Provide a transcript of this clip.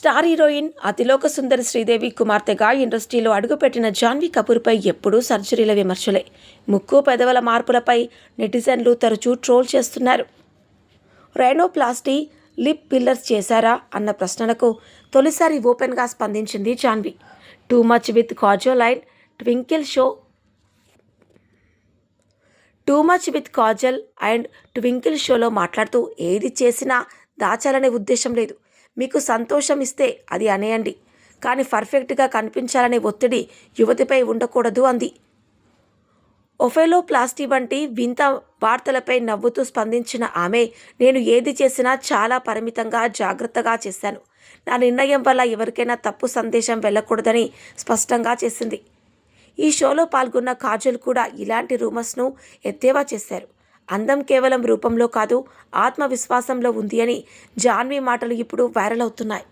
Star heroine Athiloka Sundari Sridevi కుమార్తెగా ఇండస్ట్రీలో అడుగుపెట్టిన జాన్వీ కపూర్పై ఎప్పుడూ సర్జరీల విమర్శలే. ముక్కు పెదవుల మార్పులపై నెటిజన్లు తరచూ ట్రోల్ చేస్తున్నారు. రైనోప్లాస్టీ, లిప్ ఫిల్లర్స్ చేశారా అన్న ప్రశ్నలకు తొలిసారి ఓపెన్గా స్పందించింది Janhvi. Too much with Kajal and twinkle షోలో మాట్లాడుతూ, ఏది చేసినా దాచాలనే ఉద్దేశం లేదు. మీకు సంతోషం ఇస్తే అది అనేయండి, కానీ పర్ఫెక్ట్గా కనిపించాలనే ఒత్తిడి యువతిపై ఉండకూడదు అంది. ఒఫెలోప్లాస్టీ వంటి వింత వార్తలపై నవ్వుతూ స్పందించిన ఆమె, నేను ఏది చేసినా చాలా పరిమితంగా జాగ్రత్తగా చేశాను. నా నిర్ణయం వల్ల ఎవరికైనా తప్పు సందేశం వెళ్ళకూడదని స్పష్టంగా చేసింది. ఈ షోలో పాల్గొన్న కాజల్ కూడా ఇలాంటి రూమర్స్ను ఎద్దేవా చేశారు. అందం కేవలం రూపంలో కాదు, ఆత్మవిశ్వాసంలో ఉంది అని జాన్వీ మాటలు ఇప్పుడు వైరల్ అవుతున్నాయి.